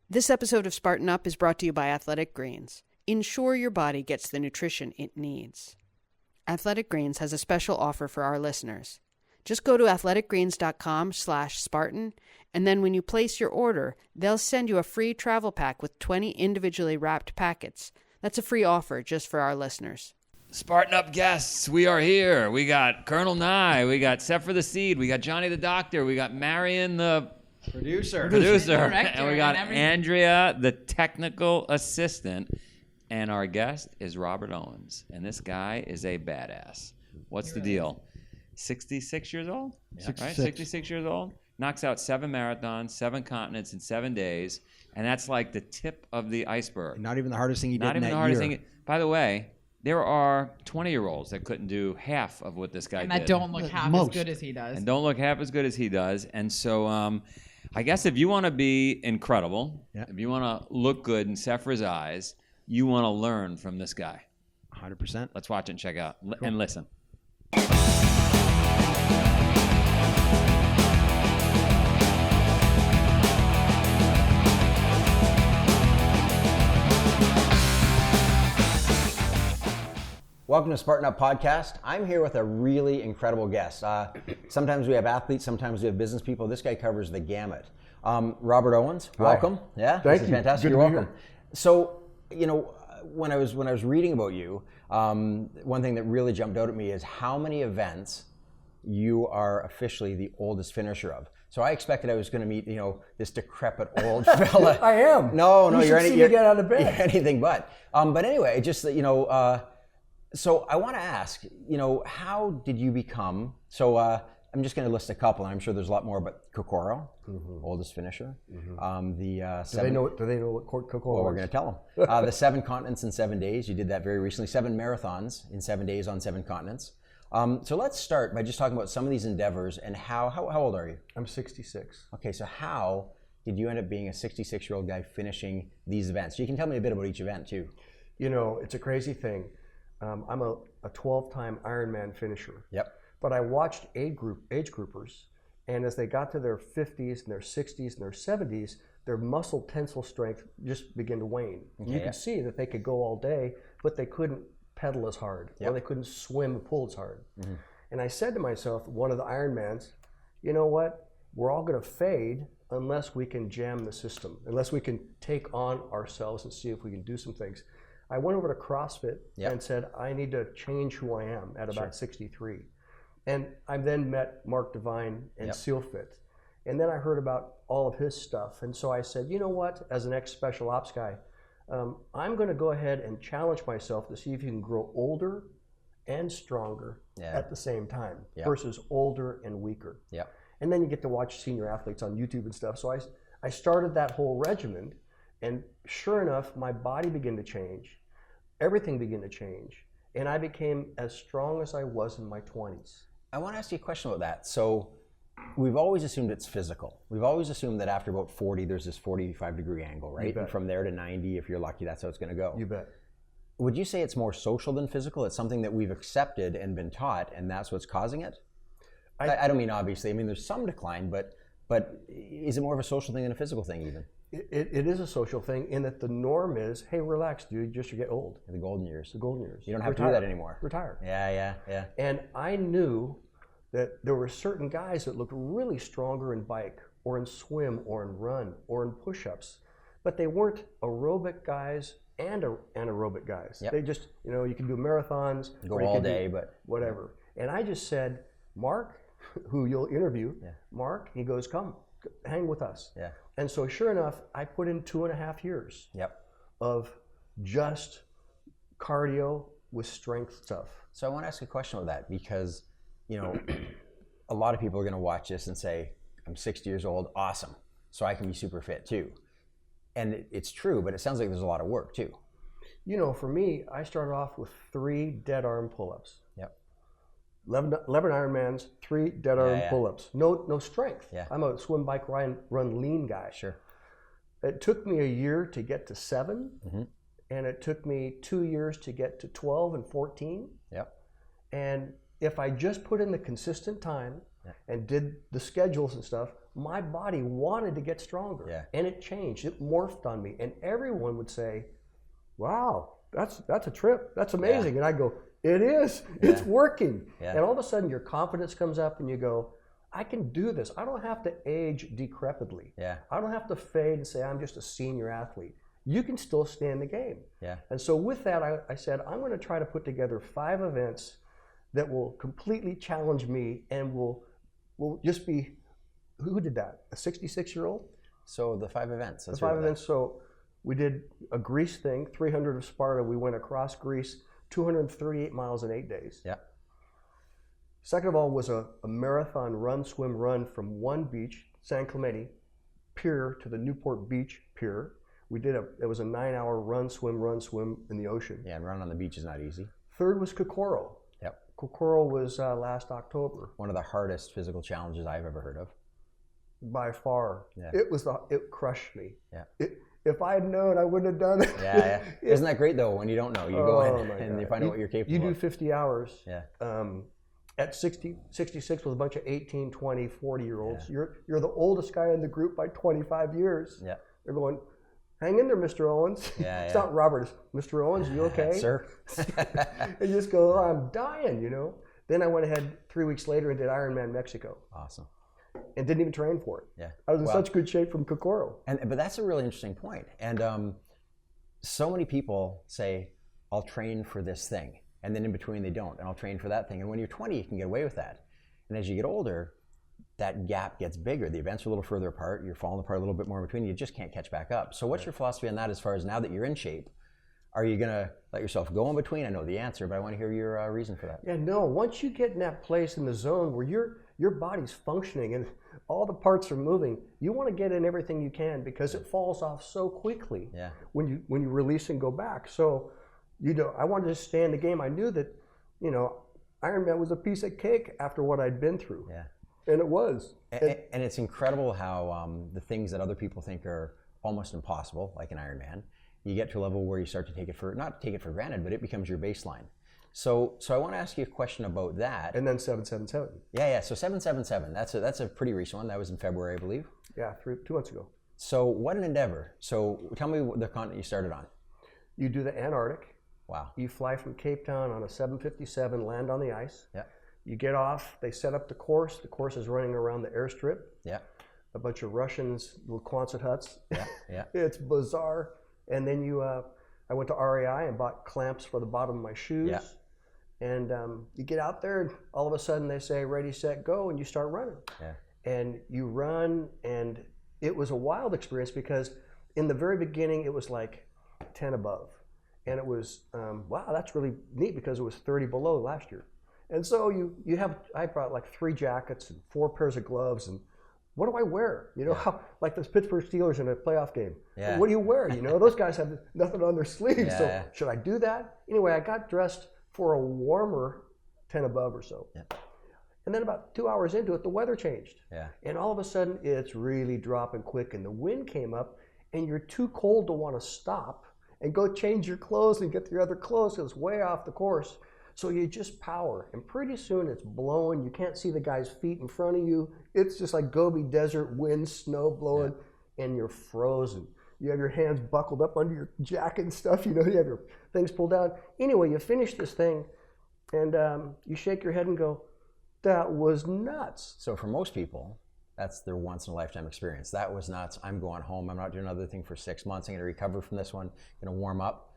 This episode of Spartan Up is brought to you by Athletic Greens. Ensure your body gets the nutrition it needs. Athletic Greens has a special offer for our listeners. Just go to athleticgreens.com/Spartan, and then when you place your order, they'll send you a free travel pack with 20 individually wrapped packets. That's a free offer just for our listeners. Spartan Up guests, we are here. We got Colonel Nye, we got Sefra the Seed, we got Johnny the Doctor, we got Marion the producer, and we got Andrea the technical assistant, and our guest is Robert Owens, and this guy is a badass. What's the deal? 66 years old? Yeah. Right? 66 years old. Knocks out 7 marathons, 7 continents in 7 days, and that's like the tip of the iceberg. Not even the hardest thing he did Not in even that the hardest year. thing. By the way, there are 20-year-olds that couldn't do half of what this guy did. And that don't look half as good as he does. And don't look half as good as he does. And so I guess if you want to be incredible, if you want to look good in Sefra's eyes, you want to learn from this guy. 100%. Let's watch it and check out and listen. Welcome to Spartan Up Podcast. I'm here with a really incredible guest. Sometimes we have athletes, sometimes we have business people. This guy covers the gamut. Robert Owens, welcome. Hi. Yeah, Thank this you. is fantastic. Good You're to be welcome. So, you know, when I was reading about you, one thing that really jumped out at me is how many events you are officially the oldest finisher of. So I expected I was going to meet, you know, this decrepit old fella. I am. No, you're get out of bed. You're anything but. But anyway, just that, you know. So I want to ask, you know, how did you become? So I'm just going to list a couple, and I'm sure there's a lot more. But Kokoro, oldest finisher. Do they know what Kokoro Well, we're is? going to tell them. The 7 continents in 7 days. You did that very recently. 7 marathons in 7 days on 7 continents. So let's start by just talking about some of these endeavors and how old are you? I'm 66. Okay, so how did you end up being a 66-year-old guy finishing these events? You can tell me a bit about each event too. You know, it's a crazy thing. I'm a 12-time Ironman finisher. Yep. But I watched age groupers, and as they got to their 50s and their 60s and their 70s, their muscle tensile strength just began to wane. Okay, You could see that they could go all day, but they couldn't pedal as hard, or they couldn't swim and pull as hard. And I said to myself, one of the Ironmans, you know what? We're all going to fade unless we can jam the system, unless we can take on ourselves and see if we can do some things. I went over to CrossFit and said, I need to change who I am at about 63. And I then met Mark Devine and SealFit. And then I heard about all of his stuff. And so I said, you know what, as an ex-Special Ops guy, I'm going to go ahead and challenge myself to see if you can grow older and stronger at the same time versus older and weaker. And then you get to watch senior athletes on YouTube and stuff. So I started that whole regimen. And sure enough, my body began to change. Everything began to change. And I became as strong as I was in my 20s. I want to ask you a question about that. So we've always assumed it's physical. We've always assumed that after about 40, there's this 45-degree angle, right? And from there to 90, if you're lucky, that's how it's going to go. You bet. Would you say it's more social than physical? It's something that we've accepted and been taught, and that's what's causing it? I don't mean obviously. I mean, there's some decline, but is it more of a social thing than a physical thing even? It is a social thing in that the norm is, hey, relax, dude, just to get old. The golden years. The golden years. You don't have to do that anymore. Retire. Yeah. And I knew that there were certain guys that looked really stronger in bike or in swim or in run or in push-ups, but they weren't aerobic guys and anaerobic guys. They just, you know, you can do marathons. Go all day, but whatever. And I just said, Mark, who you'll interview, Mark, he goes, come, hang with us. And so sure enough, I put in 2.5 years of just cardio with strength stuff. So I want to ask a question about that because, you know, a lot of people are going to watch this and say, I'm 60 years old, awesome, so I can be super fit too. And it's true, but it sounds like there's a lot of work too. You know, for me, I started off with 3 dead arm pull-ups. 11 Ironmans, 3 dead arm pull-ups. No strength. I'm a swim, bike, run lean guy. It took me a year to get to 7, and it took me 2 years to get to 12 and 14. And if I just put in the consistent time and did the schedules and stuff, my body wanted to get stronger. Yeah. And it changed. It morphed on me. And everyone would say, wow, that's a trip. That's amazing. Yeah. And I go, it is. Yeah. It's working. Yeah. And all of a sudden your confidence comes up and you go, I can do this. I don't have to age decrepitly. Yeah. I don't have to fade and say I'm just a senior athlete. You can still stay in the game. Yeah. And so with that, I said, I'm going to try to put together 5 events that will completely challenge me and will just be, who did that? A 66-year-old? So the 5 events. The 5 events. So we did a Greece thing, 300 of Sparta. We went across Greece, 238 miles in 8 days. Yeah. Second of all was a marathon run, swim, run from one beach, San Clemente pier to the Newport Beach pier. It was a 9-hour run, swim in the ocean. Yeah, and running on the beach is not easy. Third was Kokoro. Yep. Kokoro was last October. One of the hardest physical challenges I've ever heard of. By far. Yeah. It crushed me. Yeah. If I had known, I wouldn't have done it. Yeah. Isn't that great though? When you don't know, you go in and you find out what you're capable of. You do 50 hours. Yeah. At 66 with a bunch of 18, 20, 40-year-olds. Yeah. You're the oldest guy in the group by 25 years. Yeah. They're going, hang in there, Mr. Owens. Yeah, It's not Robert, it's Mr. Owens, you okay? Sir. And you just go, oh, I'm dying, you know? Then I went ahead 3 weeks later and did Ironman Mexico. Awesome. And didn't even train for it. Yeah. I was in such good shape from Kokoro. But that's a really interesting point. And so many people say, I'll train for this thing. And then in between they don't. And I'll train for that thing. And when you're 20, you can get away with that. And as you get older, that gap gets bigger. The events are a little further apart. You're falling apart a little bit more in between. You just can't catch back up. So what's your philosophy on that as far as now that you're in shape? Are you going to let yourself go in between? I know the answer, but I want to hear your reason for that. Yeah, no. Once you get in that place in the zone where your body's functioning and all the parts are moving, you want to get in everything you can because it falls off so quickly when you release and go back. So, I wanted to stay in the game. I knew that, Ironman was a piece of cake after what I'd been through. Yeah. And it was. And it's incredible how the things that other people think are almost impossible, like an Ironman, you get to a level where you start to take it not take it for granted, but it becomes your baseline. So I want to ask you a question about that. And then 777. Yeah. So 777, that's a pretty recent one. That was in February, I believe. Yeah, 2 months ago. So what an endeavor. So tell me the continent you started on. You do the Antarctic. Wow. You fly from Cape Town on a 757, land on the ice. Yeah. You get off, they set up the course. The course is running around the airstrip. Yeah. A bunch of Russians, little Quonset huts. Yeah. It's bizarre. And then I went to REI and bought clamps for the bottom of my shoes. Yeah. And you get out there and all of a sudden they say, ready, set, go, and you start running. Yeah. And you run, and it was a wild experience because in the very beginning it was like 10 above. And it was, wow, that's really neat because it was 30 below last year. And so I brought like 3 jackets and 4 pairs of gloves, and what do I wear? How, like those Pittsburgh Steelers in a playoff game. Yeah. What do you wear? Those guys have nothing on their sleeves. Yeah. So should I do that? Anyway, I got dressed for a warmer 10 above or so. Yeah. And then about 2 hours into it, the weather changed. Yeah. And all of a sudden, it's really dropping quick, and the wind came up, and you're too cold to want to stop and go change your clothes and get your other clothes because it's way off the course. So you just power, and pretty soon it's blowing. You can't see the guy's feet in front of you. It's just like Gobi Desert, wind, snow blowing, and you're frozen. You have your hands buckled up under your jacket and stuff. You have your things pulled down. Anyway, you finish this thing, and you shake your head and go, that was nuts. So for most people, that's their once-in-a-lifetime experience. That was nuts. I'm going home. I'm not doing another thing for 6 months. I'm going to recover from this one. I'm going to warm up.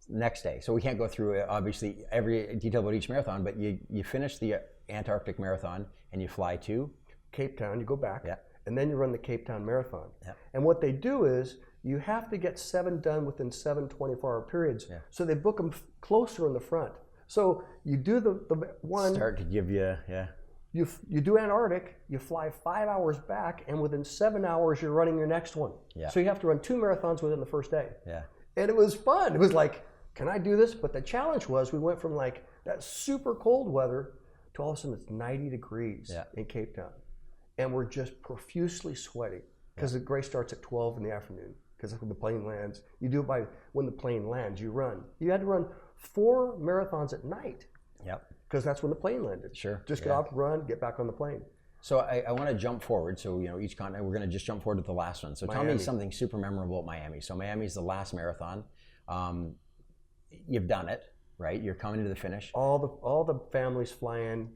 Next day. So we can't go through obviously every detail about each marathon, but you finish the Antarctic marathon and you fly to Cape Town. You go back, yeah, and then you run the Cape Town Marathon. Yeah. And what they do is you have to get 7 done within 7 24-hour periods. Yeah. So they book them closer in the front. So you do the one. Start to give you, yeah. You do Antarctic, you fly 5 hours back, and within 7 hours you're running your next one. Yeah. So you have to run 2 marathons within the first day. Yeah. And it was fun. It was like, can I do this? But the challenge was we went from like that super cold weather to all of a sudden it's 90 degrees in Cape Town. And we're just profusely sweating because the race starts at 12 in the afternoon because that's when the plane lands. You do it by when the plane lands, you run. You had to run 4 marathons at night. Yep. Because that's when the plane landed. Sure. Just get off, run, get back on the plane. So I want to jump forward. So, each continent, we're going to just jump forward to the last one. So Miami. Tell me something super memorable at Miami. So Miami's the last marathon. You've done it, right? You're coming to the finish. All the families fly in,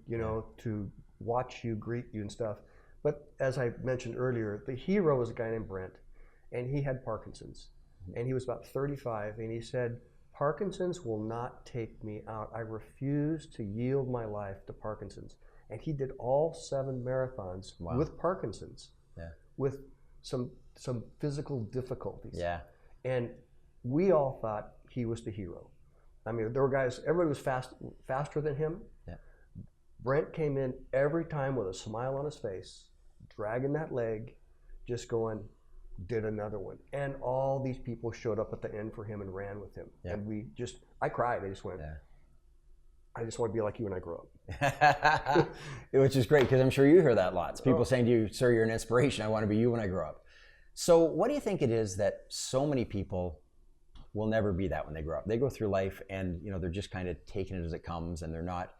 to watch you, greet you and stuff. But as I mentioned earlier, the hero was a guy named Brent, and he had Parkinson's. And he was about 35, and he said, Parkinson's will not take me out. I refuse to yield my life to Parkinson's. And he did all 7 marathons with Parkinson's, with some physical difficulties. Yeah. And we all thought he was the hero. I mean, there were guys, everybody was faster than him. Yeah. Brent came in every time with a smile on his face, dragging that leg, just going, did another one. And all these people showed up at the end for him and ran with him. Yeah. And I cried. I just went, I just want to be like you when I grow up. Which is great, because I'm sure you hear that lots. People saying to you, sir, you're an inspiration. I want to be you when I grow up. So what do you think it is that so many people will never be that when they grow up? They go through life and they're just kind of taking it as it comes, and they're not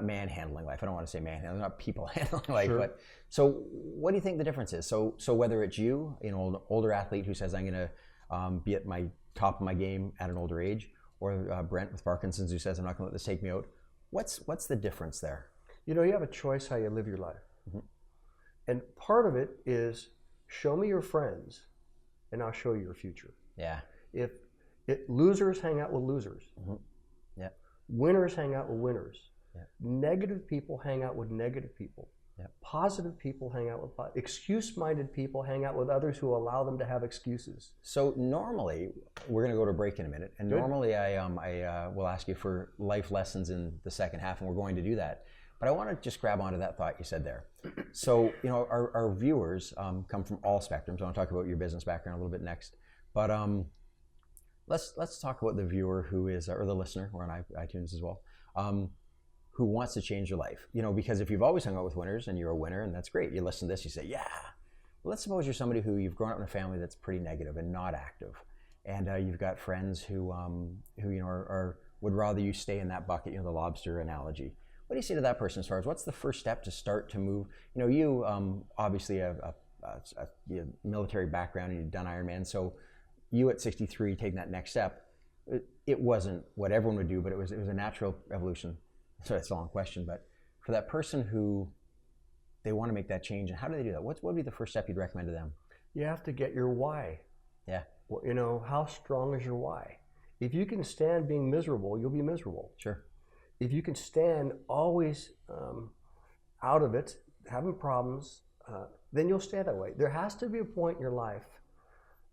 manhandling life. I don't want to say manhandling, they're not people handling life. Sure. But so what do you think the difference is? So whether it's you, an older athlete who says, I'm going to be at my top of my game at an older age, or Brent with Parkinson's who says, I'm not going to let this take me out. What's the difference there? You have a choice how you live your life. Mm-hmm. And part of it is, show me your friends and I'll show you your future. Yeah. If losers hang out with losers. Mm-hmm. Yeah. Winners hang out with winners. Yeah. Negative people hang out with negative people. Yeah. Positive people hang out with excuse-minded people hang out with others who allow them to have excuses. So normally, we're going to go to a break in a minute, and normally I will ask you for life lessons in the second half, and we're going to do that. But I want to just grab onto that thought you said there. So our viewers come from all spectrums. I want to talk about your business background a little bit next, but let's talk about the viewer who is, or the listener. We're on iTunes as well. Who wants to change your life, because if you've always hung out with winners and you're a winner, and that's great, you listen to this, you say, yeah. Well, let's suppose you're somebody who you've grown up in a family that's pretty negative and not active, and you've got friends who would rather you stay in that bucket, the lobster analogy. What do you say to that person as far as what's the first step to start to move? You obviously have a military background and you've done Ironman, so you at 63 taking that next step, it wasn't what everyone would do, but it was a natural evolution. So that's a long question, but for that person who they want to make that change, and how do they do that? What would be the first step you'd recommend to them? You have to get your why. Yeah. Well, how strong is your why? If you can stand being miserable, you'll be miserable. Sure. If you can stand always out of it, having problems, then you'll stay that way. There has to be a point in your life,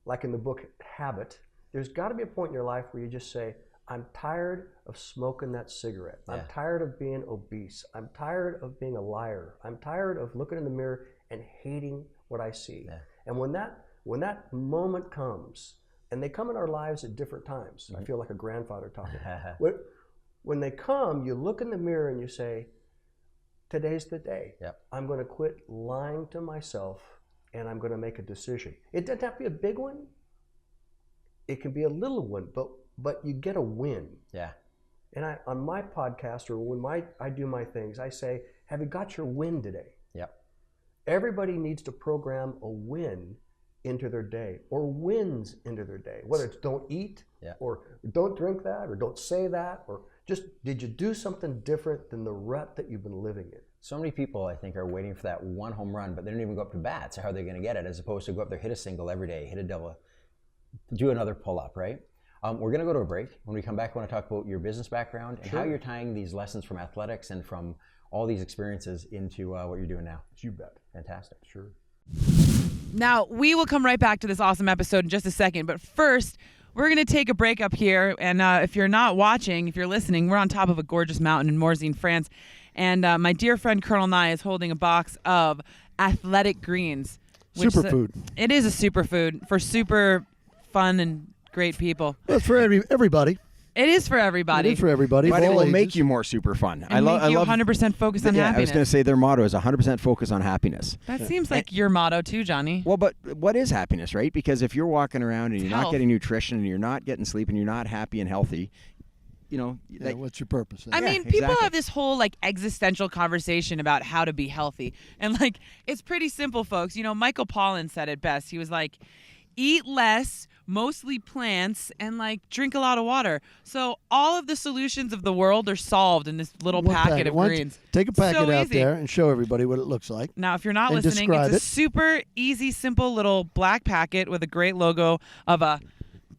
like in the book Habit, there's got to be a point in your life where you just say, I'm tired of smoking that cigarette. Yeah. I'm tired of being obese. I'm tired of being a liar. I'm tired of looking in the mirror and hating what I see. Yeah. And when that moment comes, and they come in our lives at different times. Mm-hmm. I feel like a grandfather talking. When they come, you look in the mirror and you say, today's the day. Yep. I'm going to quit lying to myself, and I'm going to make a decision. It doesn't have to be a big one. It can be a little one, but you get a win. Yeah. And on my podcast, or when I do my things, I say, have you got your win today? Yep. Everybody needs to program a win into their day, or wins into their day. Whether it's don't eat, or don't drink that, or don't say that, or just did you do something different than the rut that you've been living in? So many people, I think, are waiting for that one home run, but they don't even go up to bat. So how are they going to get it? As opposed to go up there, hit a single every day, hit a double, do another pull-up, right? We're going to go to a break. When we come back, I want to talk about your business background and how you're tying these lessons from athletics and from all these experiences into what you're doing now. You bet. Fantastic. Sure. Now, we will come right back to this awesome episode in just a second, but first, we're going to take a break up here, and if you're not watching, if you're listening, we're on top of a gorgeous mountain in Morzine, France, and my dear friend Colonel Nye is holding a box of athletic greens. Superfood. It is a superfood for super fun and great people. Well, it's for everybody. It is for everybody. It is for everybody. But it will make you more super fun. I love 100% focus on happiness. I was going to say their motto is 100% focus on happiness. That seems like your motto too, Johnny. Well, but what is happiness, right? Because if you're walking around and you're not getting nutrition and you're not getting sleep and you're not happy and healthy, what's your purpose? I mean, people have this whole like existential conversation about how to be healthy. And like, it's pretty simple, folks. Michael Pollan said it best. He was like, eat less, mostly plants, and like drink a lot of water. So all of the solutions of the world are solved in this little packet of greens. Take a packet out easy. there and show everybody what it looks like. Now, if you're not listening, it's a super easy, simple little black packet with a great logo of a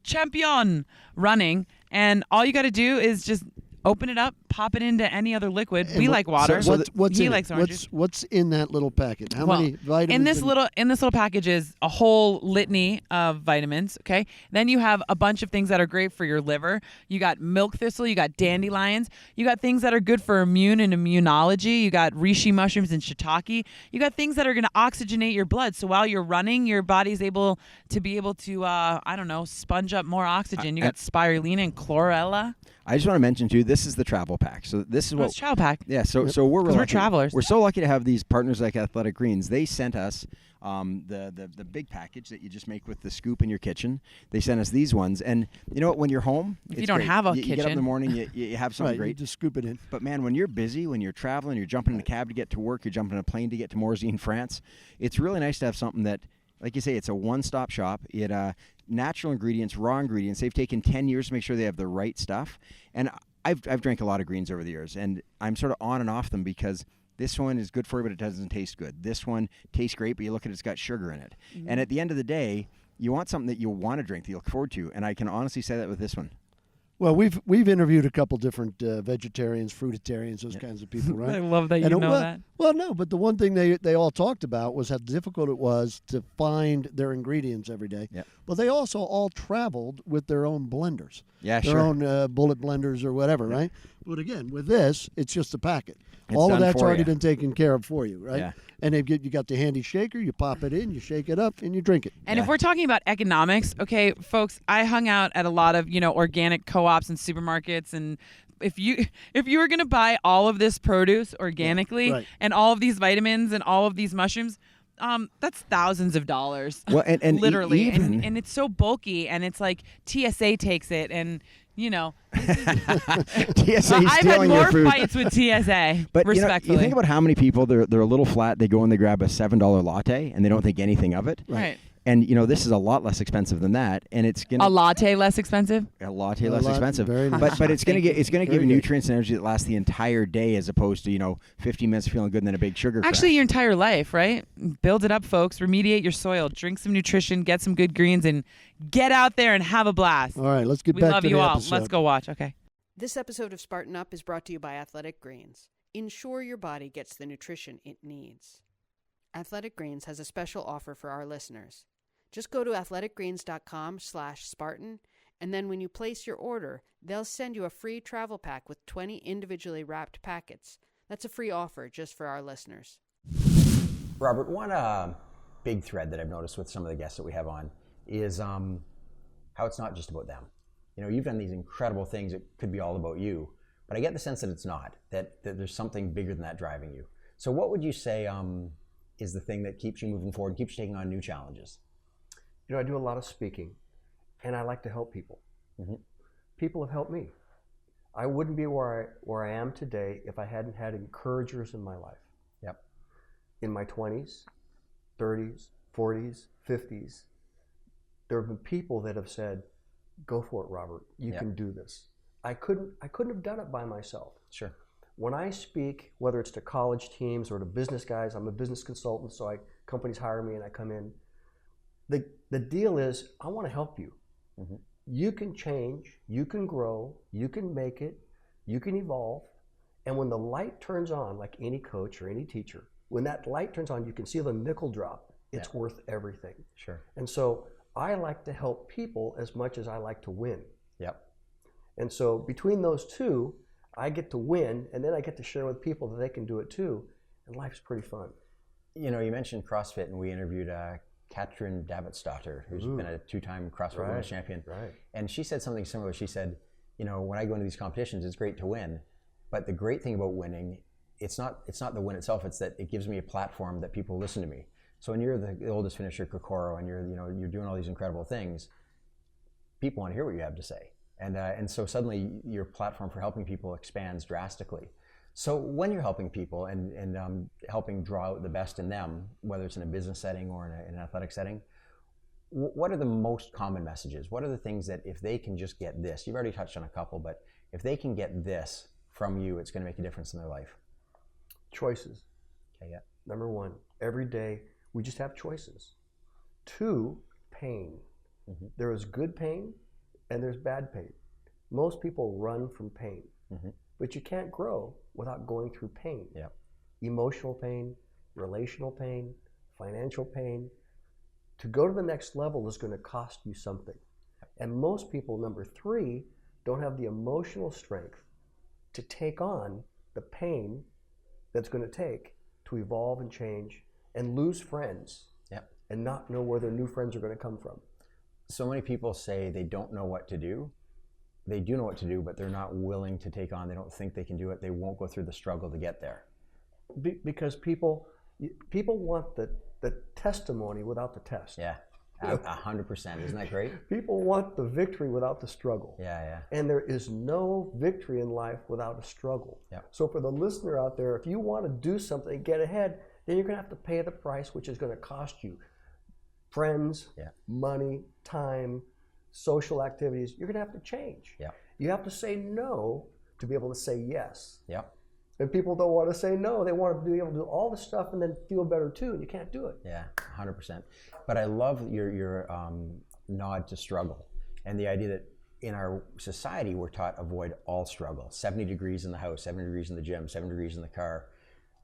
champion running. And all you got to do is just open it up, pop it into any other liquid. We like water. What's he in likes it? orange juice. What's in that little packet? How many vitamins? In this little package is a whole litany of vitamins. Okay, then you have a bunch of things that are great for your liver. You got milk thistle, you got dandelions, you got things that are good for immune and immunology. You got reishi mushrooms and shiitake. You got things that are going to oxygenate your blood. So while you're running, your body's able to sponge up more oxygen. You got spirulina and chlorella. I just want to mention too, this is the travel pack. So this is It's travel pack. Yeah, so we're we're travelers. We're so lucky to have these partners like Athletic Greens. They sent us the big package that you just make with the scoop in your kitchen. They sent us these ones, and you know what? When you're home, if you don't have a kitchen, you get up in the morning, you have something great. You just scoop it in. But man, when you're busy, when you're traveling, you're jumping in a cab to get to work, you're jumping in a plane to get to Morzine, France. It's really nice to have something that, like you say, it's a one-stop shop. It natural ingredients, raw ingredients. They've taken 10 years to make sure they have the right stuff. And I've drank a lot of greens over the years, and I'm sort of on and off them because this one is good for you, but it doesn't taste good. This one tastes great, but you look at it, it's got sugar in it. Mm-hmm. And at the end of the day, you want something that you want to drink, that you look forward to. And I can honestly say that with this one. Well, we've interviewed a couple different vegetarians, fruitarians, those kinds of people, right? I love that that. Well, no, but the one thing they all talked about was how difficult it was to find their ingredients every day. Yep. But they also all traveled with their own blenders. Yeah, their sure. own bullet blenders or whatever, right? But again, with this, it's just a packet. All of that's already been taken care of for you, right? Yeah. And you got the handy shaker. You pop it in, you shake it up, and you drink it. And if we're talking about economics, okay, folks, I hung out at a lot of organic co-ops and supermarkets, and if you were going to buy all of this produce organically and all of these vitamins and all of these mushrooms, that's thousands of dollars. Well, and literally, and it's so bulky, and it's like TSA takes it, and TSA I've had more fights with TSA, but respectfully. You think about how many people, they're a little flat, they go and they grab a $7 latte, and they don't think anything of it. Right. And, this is a lot less expensive than that, and it's going to... A latte less expensive? A latte less expensive. Very nice. But it's going to give you nutrients and energy that lasts the entire day as opposed to, 15 minutes feeling good and then a big sugar Actually, crash. your entire life, right? Build it up, folks. Remediate your soil. Drink some nutrition. Get some good greens, and get out there and have a blast. All right, let's get We back love to you the all. episode. Let's go watch. Okay. This episode of Spartan Up is brought to you by Athletic Greens. Ensure your body gets the nutrition it needs. Athletic Greens has a special offer for our listeners. Just go to athleticgreens.com/Spartan, and then when you place your order, they'll send you a free travel pack with 20 individually wrapped packets. That's a free offer just for our listeners. Robert, one big thread that I've noticed with some of the guests that we have on is how it's not just about them. You've done these incredible things. It could be all about you, but I get the sense that it's not, that there's something bigger than that driving you. So what would you say is the thing that keeps you moving forward and keeps you taking on new challenges? I do a lot of speaking, and I like to help people. Mm-hmm. People have helped me. I wouldn't be where I am today if I hadn't had encouragers in my life. Yep. In my 20s, 30s, 40s, 50s, there have been people that have said, "Go for it, Robert. You can do this." I couldn't have done it by myself. Sure. When I speak, whether it's to college teams or to business guys, I'm a business consultant, so companies hire me and I come in. The deal is, I want to help you. Mm-hmm. You can change, you can grow, you can make it, you can evolve. And when the light turns on, like any coach or any teacher, when that light turns on, you can see the nickel drop. It's worth everything. Sure. And so I like to help people as much as I like to win. Yep. And so between those two, I get to win, and then I get to share with people that they can do it too. And life's pretty fun. You mentioned CrossFit, and we interviewed Katrin Davidsdottir, who's been a two-time CrossFit Women's champion. Right. And she said something similar. She said, when I go into these competitions, it's great to win, but the great thing about winning, it's not the win itself. It's that it gives me a platform that people listen to me. So when you're the oldest finisher, Kokoro, and you're doing all these incredible things, people want to hear what you have to say. And so suddenly your platform for helping people expands drastically. So when you're helping people and helping draw out the best in them, whether it's in a business setting or in an athletic setting, what are the most common messages? What are the things that if they can just get this, you've already touched on a couple, but if they can get this from you, it's going to make a difference in their life? Choices. Okay, yeah. Number one, every day we just have choices. 2, pain. Mm-hmm. There is good pain and there's bad pain. Most people run from pain, mm-hmm. but you can't grow without going through pain. Yeah. Emotional pain, relational pain, financial pain. To go to the next level is going to cost you something. And most people, number 3, don't have the emotional strength to take on the pain that's going to take to evolve and change and lose friends, yep. and not know where their new friends are going to come from. So many people say they don't know what to do. They do know what to do, but they're not willing to take on. They don't think they can do it. They won't go through the struggle to get there. Because people want the testimony without the test. Yeah, 100%. Isn't that great? People want the victory without the struggle. Yeah, yeah. And there is no victory in life without a struggle. Yeah. So for the listener out there, if you want to do something, get ahead, then you're going to have to pay the price, which is going to cost you friends, yeah. money, time, social activities. You're going to have to change. Yeah. You have to say no to be able to say yes. Yeah. And people don't want to say no. They want to be able to do all the stuff and then feel better too, and you can't do it. Yeah, 100%. But I love your nod to struggle and the idea that in our society we're taught avoid all struggle. 70 degrees in the house, 70 degrees in the gym, 70 degrees in the car,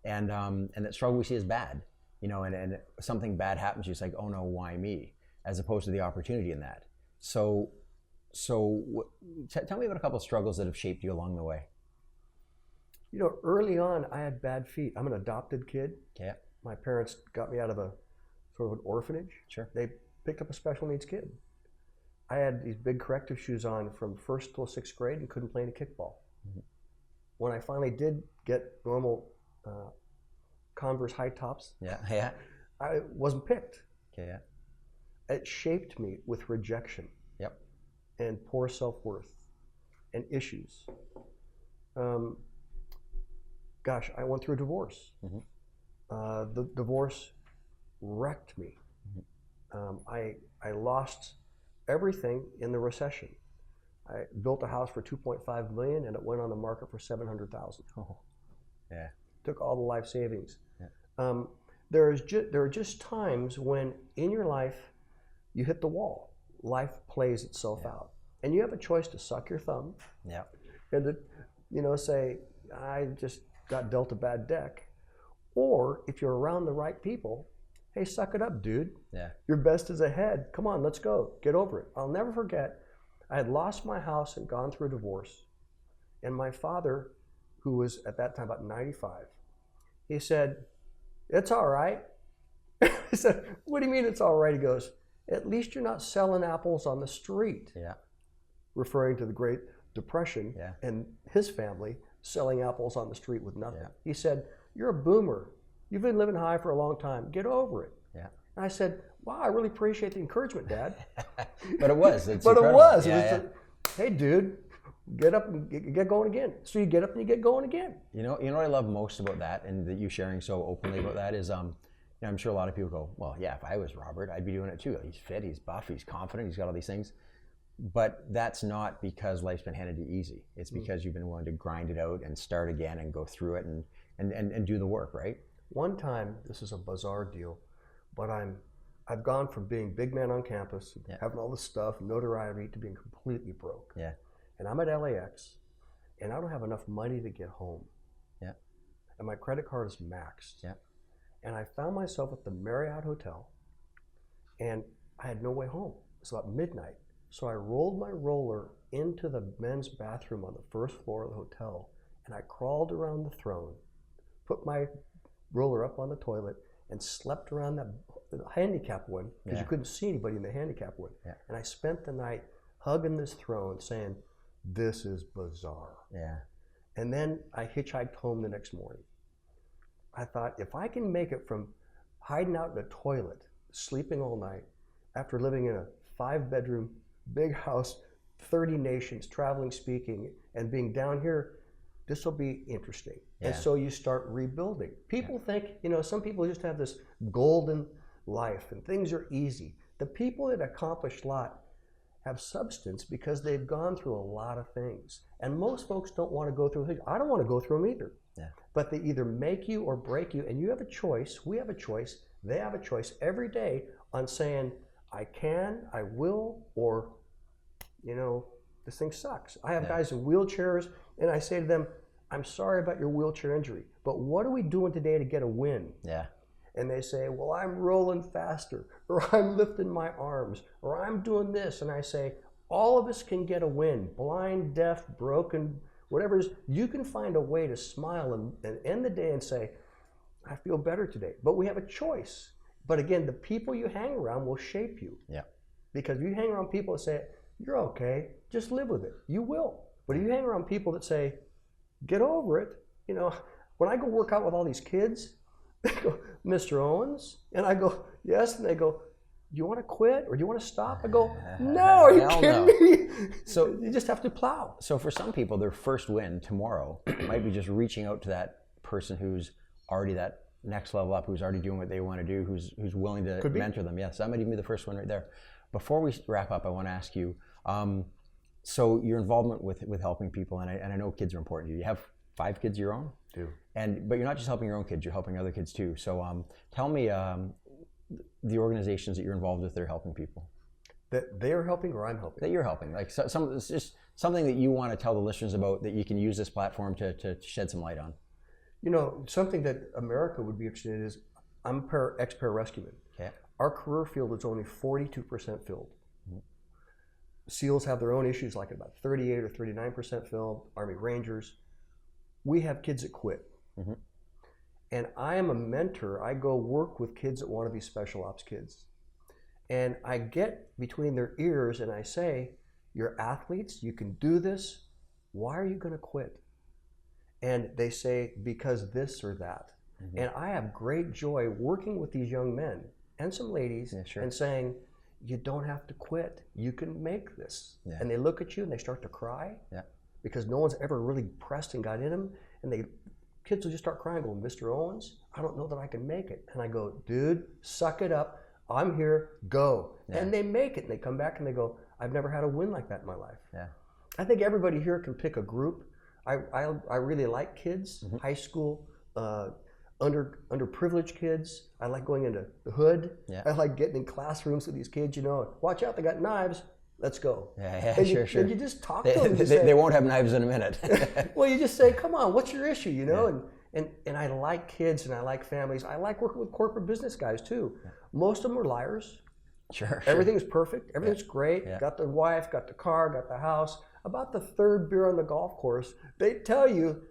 and that struggle we see as bad. You know, and something bad happens to you, it's like, oh no, why me? As opposed to the opportunity in that. So tell me about a couple of struggles that have shaped you along the way. You know, early on, I had bad feet. I'm an adopted kid. Yeah. My parents got me out of a sort of an orphanage. Sure. They picked up a special needs kid. I had these big corrective shoes on from 1st till 6th grade and couldn't play any kickball. Mm-hmm. When I finally did get normal Converse high tops, yeah, I wasn't picked. Okay, yeah. It shaped me with rejection. Yep. And poor self-worth and issues. Gosh, I went through a divorce. Mm-hmm. The divorce wrecked me. Mm-hmm. I lost everything in the recession. I built a house for $2.5 million and it went on the market for $700,000. Oh, yeah. Took all the life savings. Yeah. There are just times when in your life you hit the wall. Life plays itself out, and you have a choice to suck your thumb. Yeah. And to, say, I just got dealt a bad deck, or if you're around the right people, hey, suck it up, dude. Yeah. Your best is ahead. Come on, let's go. Get over it. I'll never forget. I had lost my house and gone through a divorce, and my father, who was at that time about 95, he said, "It's all right." I said, "What do you mean it's all right?" He goes, "At least you're not selling apples on the street." Yeah. Referring to the Great Depression and his family selling apples on the street with nothing. Yeah. He said, "You're a boomer. You've been living high for a long time. Get over it." Yeah. And I said, "Wow, I really appreciate the encouragement, Dad." But it was. It's but incredible. It was. Yeah, it was hey, dude, get up and get going again. So you get up and you get going again. You know what I love most about that, and that you sharing so openly about that is, I'm sure a lot of people go, well, yeah, if I was Robert, I'd be doing it too. He's fit, he's buff, he's confident, he's got all these things. But that's not because life's been handed to you easy. It's because you've been willing to grind it out and start again and go through it and do the work, right? One time, this is a bizarre deal, but I've gone from being big man on campus, having all this stuff, notoriety, to being completely broke. Yeah. And I'm at LAX, and I don't have enough money to get home. Yeah. And my credit card is maxed. Yeah. And I found myself at the Marriott Hotel, and I had no way home. It's about midnight. So I rolled my roller into the men's bathroom on the first floor of the hotel, and I crawled around the throne, put my roller up on the toilet, and slept around the handicap one, because you couldn't see anybody in the handicap one. Yeah. And I spent the night hugging this throne saying, "This is bizarre." Yeah. And then I hitchhiked home the next morning. I thought, if I can make it from hiding out in a toilet, sleeping all night, after living in a 5-bedroom, big house, 30 nations, traveling, speaking, and being down here, this will be interesting. Yeah. And so you start rebuilding. People think, some people just have this golden life and things are easy. The people that accomplish a lot have substance because they've gone through a lot of things. And most folks don't want to go through things. I don't want to go through them either. Yeah. But they either make you or break you, and you have a choice, we have a choice, they have a choice every day on saying, I can, I will, or, this thing sucks. I have guys in wheelchairs, and I say to them, I'm sorry about your wheelchair injury, but what are we doing today to get a win? Yeah. And they say, well, I'm rolling faster, or I'm lifting my arms, or I'm doing this. And I say, all of us can get a win. Blind, deaf, broken, whatever it is. You can find a way to smile and end the day and say, I feel better today. But we have a choice. But again, the people you hang around will shape you. Yeah. Because if you hang around people that say, you're okay, just live with it, you will. But if you hang around people that say, get over it, when I go work out with all these kids, they go, Mr. Owens? And I go, yes. And they go, do you want to quit or do you want to stop? I go, no, are you kidding me? So you just have to plow. So for some people, their first win tomorrow might be just reaching out to that person who's already that next level up, who's already doing what they want to do, who's willing to mentor them. Yes, that might even be the first one right there. Before we wrap up, I want to ask you, so your involvement with helping people, and I know kids are important to you. You have 5 kids of your own? Do. But you're not just helping your own kids, you're helping other kids too. So tell me the organizations that you're involved with that are helping people. That they are helping or I'm helping? That you're helping. Like it's just something that you want to tell the listeners about that you can use this platform to shed some light on. Something that America would be interested in is, I'm ex-pararescueman. Okay. Our career field is only 42% filled. Mm-hmm. SEALs have their own issues, like about 38 or 39% filled. Army Rangers. We have kids that quit. Mm-hmm. And I am a mentor. I go work with kids that want to be special ops kids. And I get between their ears and I say, you're athletes, you can do this. Why are you going to quit? And they say, because this or that. Mm-hmm. And I have great joy working with these young men and some ladies and saying, you don't have to quit. You can make this. Yeah. And they look at you and they start to cry because no one's ever really pressed and got in them. And kids will just start crying, going, Mr. Owens, I don't know that I can make it. And I go, dude, suck it up. I'm here, go. Yeah. And they make it. And they come back and they go, I've never had a win like that in my life. Yeah. I think everybody here can pick a group. I really like kids, mm-hmm. high school, underprivileged kids. I like going into the hood. Yeah. I like getting in classrooms with these kids, watch out, they got knives. Let's go. Yeah, and sure. And you just talk to them. They won't have knives in a minute. Well, you just say, come on, what's your issue, Yeah. And I like kids and I like families. I like working with corporate business guys too. Yeah. Most of them are liars. Sure. Everything's perfect. Everything's great. Yeah. Got the wife, got the car, got the house. About the 3rd beer on the golf course, they tell you,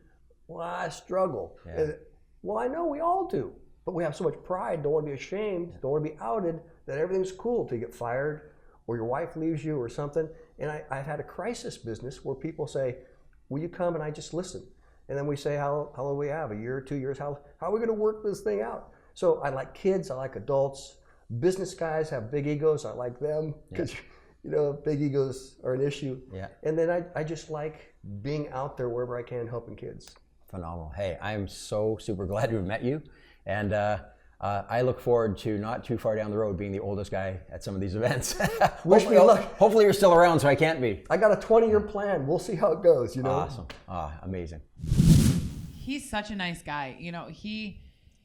well, I struggle. Yeah. And, well, I know we all do. But we have so much pride, don't want to be ashamed, don't want to be outed, that everything's cool till you get fired or your wife leaves you or something. And I've had a crisis business where people say, will you come? And I just listen. And then we say, how long do we have? A year or 2 years? How are we going to work this thing out? So I like kids, I like adults. Business guys have big egos, I like them because big egos are an issue. Yeah. And then I just like being out there wherever I can helping kids. Phenomenal. Hey, I'm so super glad to have met you. And I look forward to not too far down the road being the oldest guy at some of these events. Wish me luck. Hopefully you're still around so I can't be. I got a 20-year plan. We'll see how it goes, Awesome. Amazing. He's such a nice guy.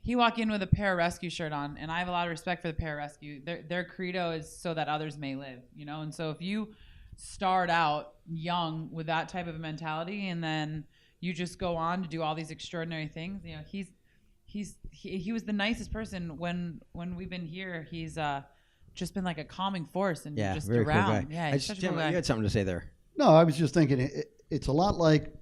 He walked in with a Pararescue shirt on, and I have a lot of respect for the Pararescue. Their credo is so that others may live, and so if you start out young with that type of a mentality and then you just go on to do all these extraordinary things, he was the nicest person when we've been here. He's just been like a calming force and just very around. Cool guy. Yeah, he's such a cool guy. You had something to say there. No, I was just thinking it's a lot like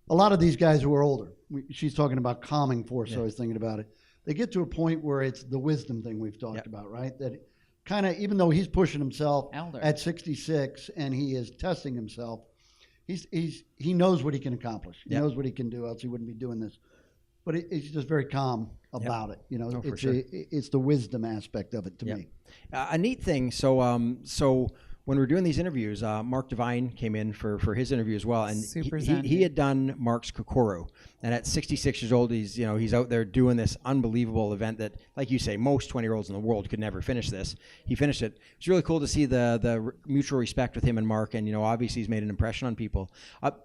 a lot of these guys who are older. She's talking about calming force, so I was thinking about it. They get to a point where it's the wisdom thing we've talked about, right? That kind of, even though he's pushing himself at 66 and he is testing himself, he knows what he can accomplish. He knows what he can do, else he wouldn't be doing this. But he's just very calm about it. It's the wisdom aspect of it to me. A neat thing. So when we're doing these interviews, Mark Devine came in for his interview as well, and Super he had done Mark's Kokoro, and at 66 years old, he's out there doing this unbelievable event that, like you say, most 20-year-olds in the world could never finish this. He finished it. It's really cool to see the mutual respect with him and Mark, and obviously he's made an impression on people.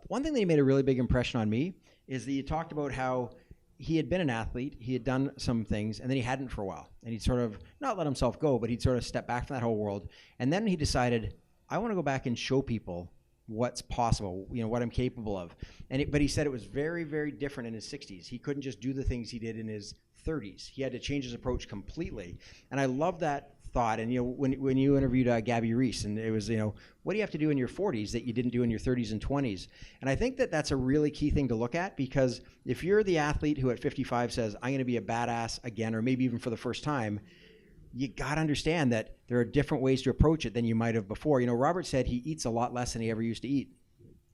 One thing that he made a really big impression on me is that he talked about how he had been an athlete, he had done some things, and then he hadn't for a while. And he'd sort of not let himself go, but he'd sort of step back from that whole world. And then he decided, I want to go back and show people what's possible, what I'm capable of. But he said it was very, very different in his 60s. He couldn't just do the things he did in his 30s. He had to change his approach completely. And I love that thought. And when you interviewed Gabby Reese, and it was what do you have to do in your 40s that you didn't do in your 30s and 20s? And I think that that's a really key thing to look at, because if you're the athlete who at 55 says, I'm going to be a badass again, or maybe even for the first time, you got to understand that there are different ways to approach it than you might have before. Robert said he eats a lot less than he ever used to eat.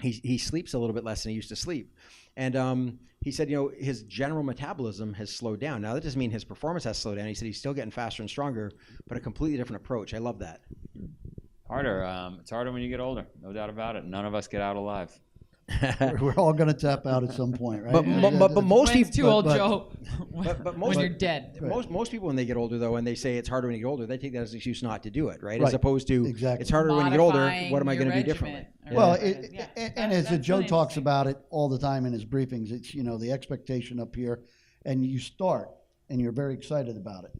He sleeps a little bit less than he used to sleep. And he said, his general metabolism has slowed down. Now, that doesn't mean his performance has slowed down. He said he's still getting faster and stronger, but a completely different approach. I love that. Harder. It's harder when you get older. No doubt about it. None of us get out alive. We're all going to tap out at some point, right? But most people too old, Joe. But when you're dead. Most people, when they get older, though, when they say it's harder when you get older, they take that as an excuse not to do it, right? Right. As opposed to it's harder when you get older. What am I going to do differently? Well, and as Joe talks about it all the time in his briefings, it's the expectation up here, and you start and you're very excited about it,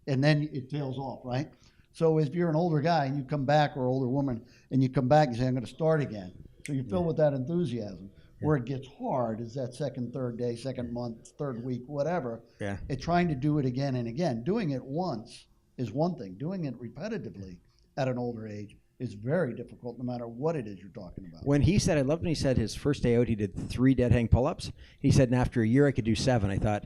and then it tails off, right? So if you're an older guy and you come back, or older woman, and you come back and say, I'm going to start again. So you fill with that enthusiasm. Where it gets hard is that second, third day, second month, third week, whatever. Yeah. It's trying to do it again and again. Doing it once is one thing. Doing it repetitively at an older age is very difficult, no matter what it is you're talking about. When he said, I loved when he said his first day out, he did 3 dead hang pull-ups. He said, and after a year, I could do 7. I thought,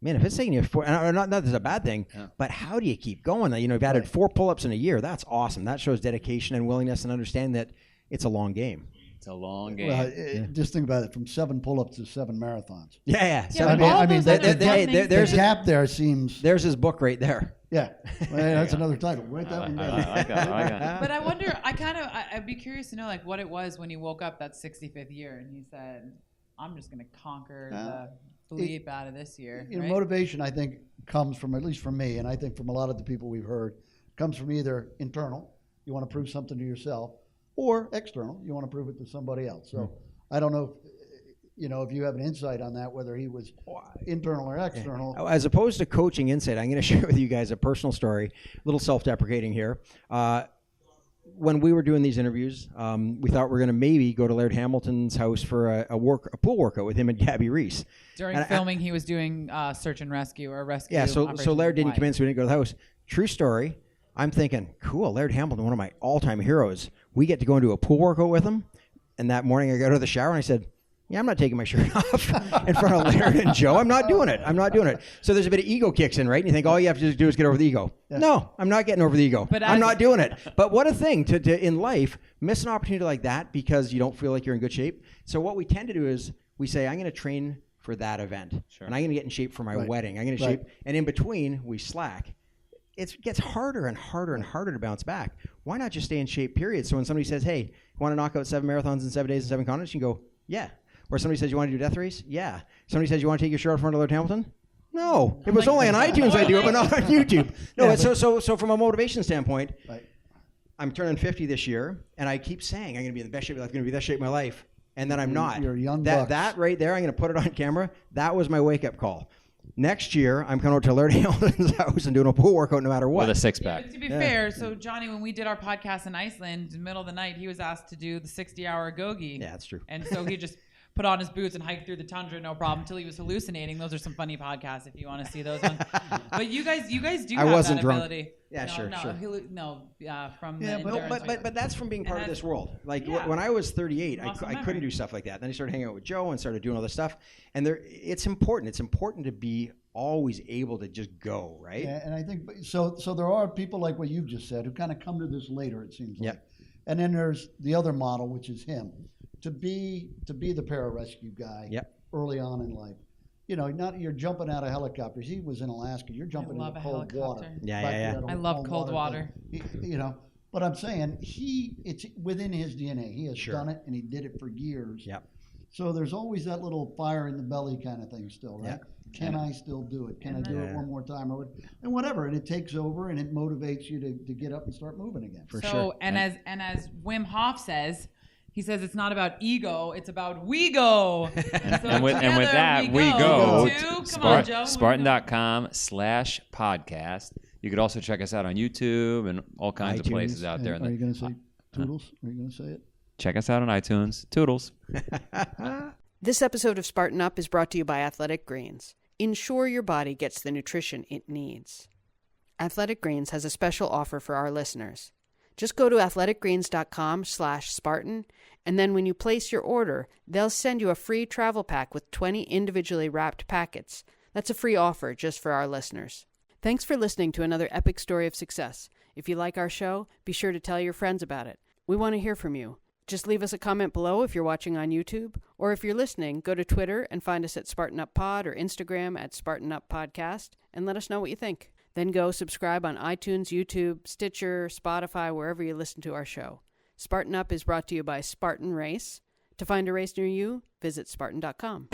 man, if it's taking you 4, and not that it's a bad thing, but how do you keep going? You've added 4 pull-ups in a year. That's awesome. That shows dedication and willingness and understanding that it's a long game. It's a long game. Well, just think about it, from 7 pull-ups to 7 marathons. Yeah. There's a gap there seems. There's his book right there. Yeah, well, that's another title. Write that one down. I got it. But I wonder, I'd be curious to know what it was when he woke up that 65th year and he said, I'm just going to conquer the bleep out of this year. Right? Motivation, I think, comes from, at least from me, and I think from a lot of the people we've heard, comes from either internal, you want to prove something to yourself, or external, you want to prove it to somebody else. So I don't know if you have an insight on that, whether he was internal or external. As opposed to coaching insight, I'm going to share with you guys a personal story, a little self-deprecating here. When we were doing these interviews, we thought we were going to maybe go to Laird Hamilton's house for a pool workout with him and Gabby Reese. During filming, he was doing search and rescue or rescue. Yeah, so Laird didn't come in, so we didn't go to the house. True story. I'm thinking, cool, Laird Hamilton, one of my all-time heroes. We get to go into a pool workout with him. And that morning I got out of the shower and I said, yeah, I'm not taking my shirt off in front of Laird and Joe. I'm not doing it. So there's a bit of ego kicks in, right? And you think all you have to do is get over the ego. Yeah. No, I'm not getting over the ego. But I'm not doing it. But what a thing to in life, miss an opportunity like that because you don't feel like you're in good shape. So what we tend to do is we say, I'm going to train for that event. Sure. And I'm going to get in shape for my wedding. I'm going to shape. And in between, we slack. It gets harder and harder and harder to bounce back. Why not just stay in shape, period? So when somebody says, hey, you want to knock out 7 marathons in 7 days and 7 continents? You can go, yeah. Or somebody says, you want to do a death race? Yeah. Somebody says, you want to take your shirt off in front of Laird Hamilton? No. It was only on iTunes I do it, but not on YouTube. No, so from a motivation standpoint, I'm turning 50 this year, and I keep saying I'm going to be in the best shape of my life, I'm going to be in the best shape of my life, and then I'm not. You're a young bucks. That right there, I'm going to put it on camera. That was my wake-up call. Next year, I'm coming over to Laird Hamilton's house and doing a pool workout no matter what. With a 6-pack. Yeah, to be fair, so Johnny, when we did our podcast in Iceland, in the middle of the night, he was asked to do the 60-hour Gogi. Yeah, that's true. And so he just put on his boots and hiked through the tundra, no problem, until he was hallucinating. Those are some funny podcasts if you want to see those ones. But you guys do have wasn't that drunk. ability. Yeah, sure. From the endurance. But that's from being part of this world. Like when I was 38, I couldn't do stuff like that. Then I started hanging out with Joe and started doing all this stuff. And it's important. It's important to be always able to just go, right? Yeah, and I think so there are people like what you've just said who kind of come to this later, it seems like. And then there's the other model, which is him, to be the pararescue guy early on in life. You're jumping out of helicopters. He was in Alaska. You're jumping into cold water. Yeah. I love cold water. But I'm saying it's within his DNA. He has done it, and he did it for years. Yep. So there's always that little fire in the belly kind of thing still, right? Yeah. Can I still do it? Can I do it one more time? And whatever. And it takes over, and it motivates you to get up and start moving again. For sure. And as Wim Hof says, he says it's not about ego, it's about we go. And with that, we go to Spartan.com/podcast. You could also check us out on YouTube and all kinds of places out there. Are you going to say Toodles? Are you going to say it? Check us out on iTunes. Toodles. This episode of Spartan Up is brought to you by Athletic Greens. Ensure your body gets the nutrition it needs. Athletic Greens has a special offer for our listeners. Just go to athleticgreens.com/Spartan, and then when you place your order, they'll send you a free travel pack with 20 individually wrapped packets. That's a free offer just for our listeners. Thanks for listening to another epic story of success. If you like our show, be sure to tell your friends about it. We want to hear from you. Just leave us a comment below if you're watching on YouTube, or if you're listening, go to Twitter and find us at Spartan Up Pod or Instagram at Spartan Up Podcast, and let us know what you think. Then go subscribe on iTunes, YouTube, Stitcher, Spotify, wherever you listen to our show. Spartan Up is brought to you by Spartan Race. To find a race near you, visit Spartan.com.